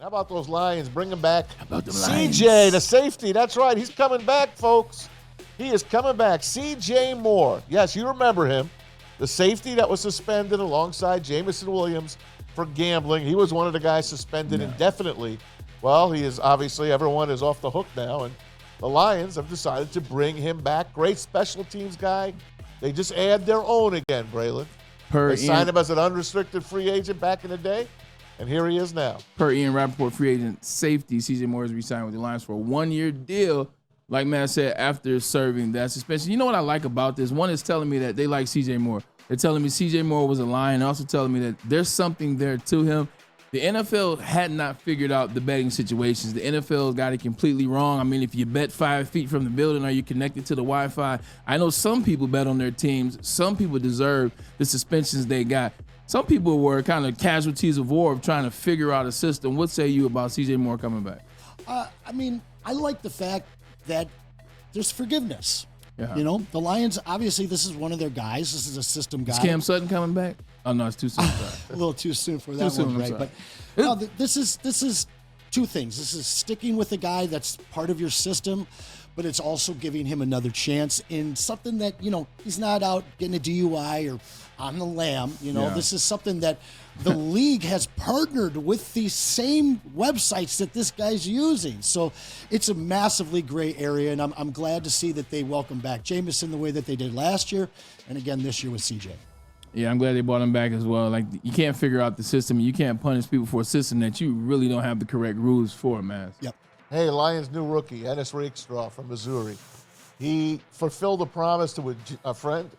How about those Lions? Bring him back. How about them CJ, Lions? the safety. That's right. He's coming back, folks. He is coming back. CJ Moore. Yes, you remember him. The safety that was suspended alongside Jamison Williams for gambling. He was one of the guys suspended indefinitely. Well, he is obviously, everyone is off the hook now, and the Lions have decided to bring him back. Great special teams guy. They just add their own again, Braylon. They signed him as an unrestricted free agent back in the day, and here he is now. Per Ian Rappaport, free agent safety, CJ Moore is re-signed with the Lions for a 1-year deal. Like Matt said, after serving that suspension. You know what I like about this? One is telling me that they like CJ Moore. They're telling me CJ Moore was a Lion. Also telling me that there's something there to him. The NFL had not figured out the betting situations. The NFL got it completely wrong. I mean, if you bet 5 feet from the building, are you connected to the Wi-Fi? I know some people bet on their teams. Some people deserve the suspensions they got. Some people were kind of casualties of war of trying to figure out a system. What say you about CJ Moore coming back? I mean, I like the fact that there's forgiveness. Yeah. You know, the Lions, obviously, this is one of their guys. This is a system guy. Is Cam Sutton coming back? Oh, no, it's too soon. A little too soon for that one, right? But no, this is two things. This is sticking with a guy that's part of your system, but it's also giving him another chance in something that, you know, he's not out getting a DUI or on the lam. You know, this is something that the league has partnered with these same websites that this guy's using. So it's a massively gray area, and I'm glad to see that they welcome back Jamison the way that they did last year, and again this year with CJ. Yeah, I'm glad they brought him back as well. Like, you can't figure out the system. You can't punish people for a system that you really don't have the correct rules for, man. Yep. Hey, Lions' new rookie, Ennis Rakestraw from Missouri. He fulfilled a promise to a friend.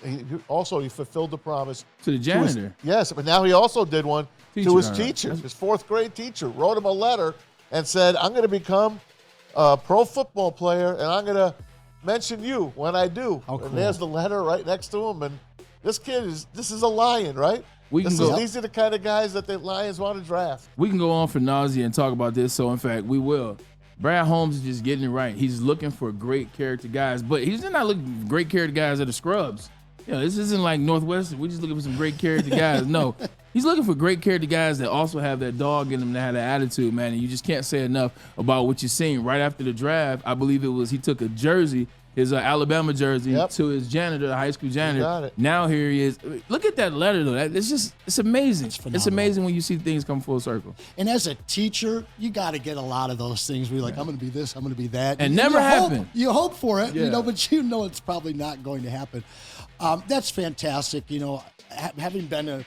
He fulfilled the promise To the janitor. Yes, but now he also did one to his all right. teacher, his fourth grade teacher. Wrote him a letter and said, I'm going to become a pro football player, and I'm going to mention you when I do. How cool. And there's the letter right next to him. And this is a Lion, right? These are the kind of guys that the Lions want to draft. We can go on for nausea and talk about this, so in fact, we will. Brad Holmes is just getting it right. He's looking for great character guys, but he's not looking for great character guys that are scrubs. You know, this isn't like Northwestern. We're just looking for some great character guys. No, he's looking for great character guys that also have that dog in them, that have that attitude, man. And you just can't say enough about what you're seeing. Right after the draft, I believe it was he took a jersey, his Alabama jersey, to his janitor, the high school janitor. Got it. Now here he is. Look at that letter, though. It's amazing. It's amazing when you see things come full circle. And as a teacher, you got to get a lot of those things where you're like, I'm going to be this, I'm going to be that. And never happen. You hope for it, you know, but you know it's probably not going to happen. That's fantastic. You know, having been a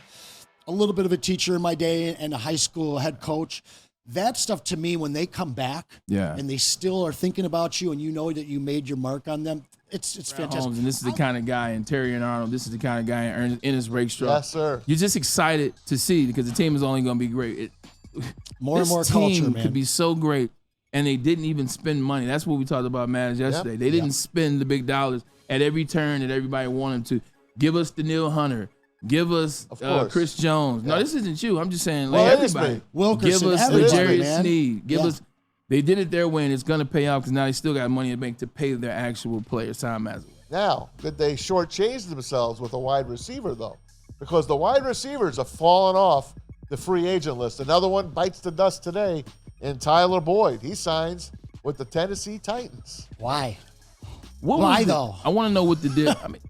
little bit of a teacher in my day and a high school head coach, that stuff to me, when they come back and they still are thinking about you and you know that you made your mark on them, it's fantastic. Holmes, and this is the kind of guy, and Terry and Arnold, this is the kind of guy in Ennis Rakestraw. Yes, sir. You're just excited to see because the team is only going to be great. More and more culture, man. Could be so great, and they didn't even spend money. That's what we talked about, Matt, yesterday. They didn't spend the big dollars at every turn that everybody wanted to. Give us Danielle Hunter. Give us Chris Jones. No, this isn't you. I'm just saying, like, everybody. Wilkerson, give us everybody, Jerry Sneed. Give us. They did it their way, and it's going to pay out because now they still got money in the bank to pay their actual players. Time as well. Now, did they shortchange themselves with a wide receiver, though? Because the wide receivers have fallen off the free agent list. Another one bites the dust today in Tyler Boyd. He signs with the Tennessee Titans. Why? Why though? I want to know what the deal. I mean,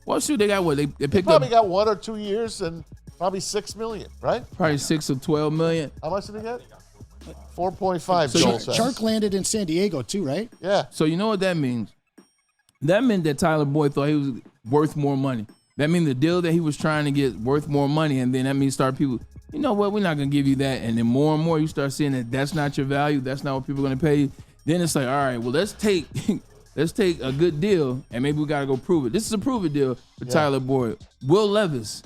well, shoot, they got what? They picked probably up got 1 or 2 years and probably $6 million, right? probably 6 or 12 million. How much did he get? 4.5. So Joel says. Chark landed in San Diego too, right? Yeah. So you know what that means? That meant that Tyler Boyd thought he was worth more money. That means the deal that he was trying to get worth more money, and then that means start people, you know what, we're not going to give you that. And then more and more you start seeing that that's not your value, that's not what people are going to pay you. Then it's like, all right, well, let's take a good deal, and maybe we got to go prove it. This is a prove it deal for Tyler Boyd. Will Levis,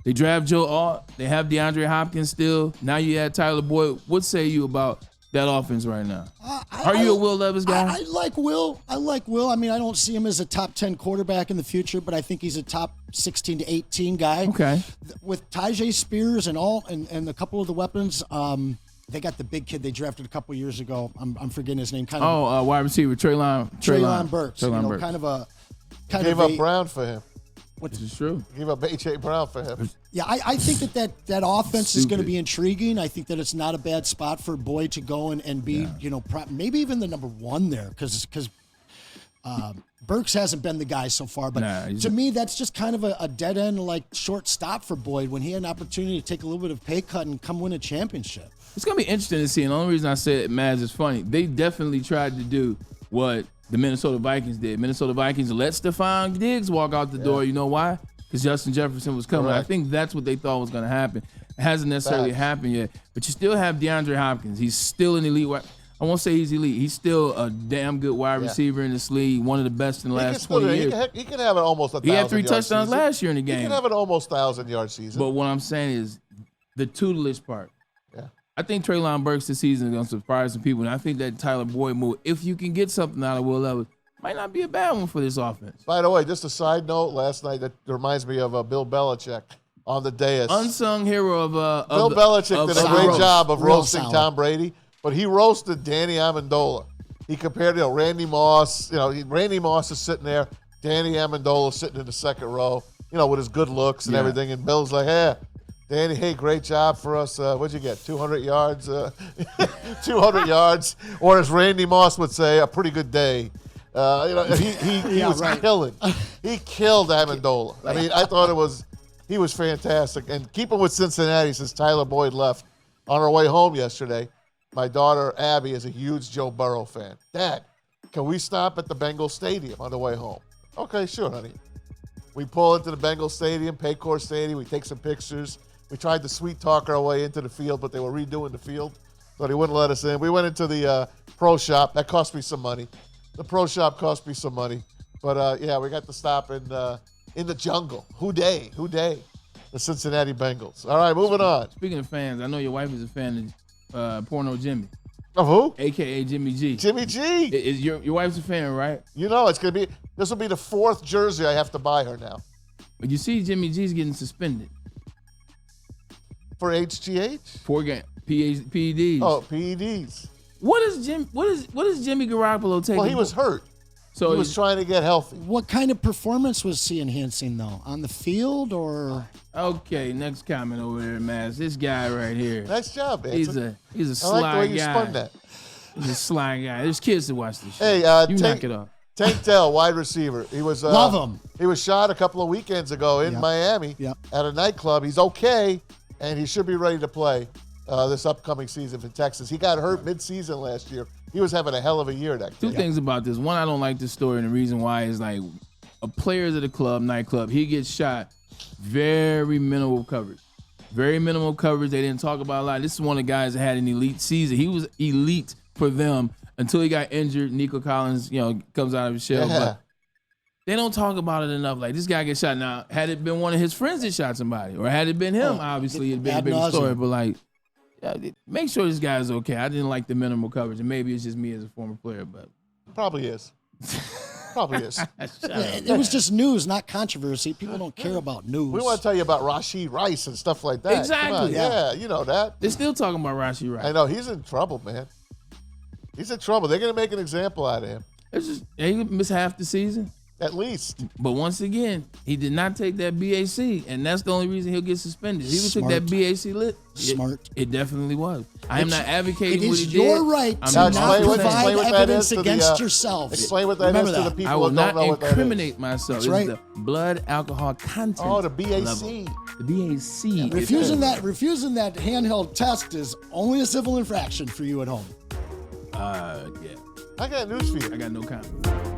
they draft Joe Alt, they have DeAndre Hopkins still. Now you add Tyler Boyd. What say you about that offense right now? Are you a Will Levis guy? I like Will. I mean, I don't see him as a top 10 quarterback in the future, but I think he's a top 16 to 18 guy. Okay. With Tajay Spears and a couple of the weapons, they got the big kid they drafted a couple years ago. I'm forgetting his name. Wide receiver Treylon Burks. Treylon Burks. Kind of Gave up Brown for him. Which is true. Give up A.J. Brown for him. Yeah, I think that offense is going to Stupid. be intriguing. I think that it's not a bad spot for Boyd to go and be, maybe even the number one there because Burks hasn't been the guy so far. But to me, that's just kind of a dead end, like short stop for Boyd when he had an opportunity to take a little bit of pay cut and come win a championship. It's going to be interesting to see. And the only reason I said Maz is funny, they definitely tried to do what the Minnesota Vikings did. Minnesota Vikings let Stephon Diggs walk out the door. You know why? Because Justin Jefferson was coming. Correct. I think that's what they thought was going to happen. It hasn't necessarily happened yet. But you still have DeAndre Hopkins. He's still an elite. I won't say he's elite. He's still a damn good wide receiver in this league, one of the best in the last 20 years. He can have it almost 1,000 He had 3 touchdowns season. last year in the game. He can have an almost 1,000-yard season. But what I'm saying is the tutelage part. Yeah. I think Treylon Burks this season is going to surprise some people. And I think that Tyler Boyd move, if you can get something out of Will Levis, might not be a bad one for this offense. By the way, just a side note, last night that reminds me of Bill Belichick on the dais. Unsung hero of Bill Belichick did a great job of roasting salad. Tom Brady, but he roasted Danny Amendola. He compared, Randy Moss. Randy Moss is sitting there, Danny Amendola sitting in the second row, with his good looks and everything. And Bill's like, "Hey, Danny, hey, great job for us. What'd you get? 200 yards? 200 yards?" Or as Randy Moss would say, a pretty good day. He was killing. He killed Amendola. I mean, I thought he was fantastic. And keeping with Cincinnati since Tyler Boyd left, on our way home yesterday, my daughter Abby is a huge Joe Burrow fan. Dad, can we stop at the Bengals Stadium on the way home? Okay, sure, honey. We pull into the Bengals Stadium, Paycor Stadium. We take some pictures. We tried to sweet talk our way into the field, but they were redoing the field, so they wouldn't let us in. We went into the pro shop. That cost me some money. The pro shop cost me some money. But, we got to stop in the jungle. Who day? The Cincinnati Bengals. All right, moving on. Speaking of fans, I know your wife is a fan of Porno Jimmy. Of who? A.K.A. Jimmy G. Jimmy G. Is your wife's a fan, right? This will be the 4th jersey I have to buy her now. But you see Jimmy G's getting suspended. For HGH? 4 game PEDs. Oh, PEDs. What is Jimmy Garoppolo taking? Well, he was hurt. So he was trying to get healthy. What kind of performance was he enhancing, though? On the field or? Okay, next comment over there, Maz. This guy right here. Nice job, man. He's a sly guy. I like the way you spun that. He's a sly guy. There's kids to watch this shit. Hey, knock it off. Tank Dell, wide receiver. He was love him. He was shot a couple of weekends ago in Miami at a nightclub. He's okay, and he should be ready to play this upcoming season for Texas. He got hurt mid-season last year. He was having a hell of a year that Two things about this. One, I don't like this story, and the reason why is like a player's at a nightclub, he gets shot. Very minimal coverage. Very minimal coverage. They didn't talk about a lot. This is one of the guys that had an elite season. He was elite for them until he got injured. Nico Collins, comes out of his shell. Yeah. But they don't talk about it enough. Like, this guy gets shot. Now, had it been one of his friends that shot somebody, or had it been him, obviously it'd been a bigger story. But like, make sure this guy's okay. I didn't like the minimal coverage, and maybe it's just me as a former player, but probably is. Probably is. It was just news, not controversy. People don't care about news. We want to tell you about Rashee Rice and stuff like that. Exactly. Yeah, you know that. They're still talking about Rashee Rice. I know. He's in trouble, man. He's in trouble. They're going to make an example out of him. He missed half the season. At least. But once again, he did not take that BAC, and that's the only reason he'll get suspended. He took that BAC lit. Smart. It definitely was. I am not advocating it what he is did. your right to not provide evidence against yourself. Explain what that is to the people I will who don't not know what that is. incriminate myself. That's right. It's the blood alcohol content. Oh, the BAC. Level. The BAC. Refusing that handheld test is only a civil infraction for you at home. Yeah. I got news for you. I got no comment.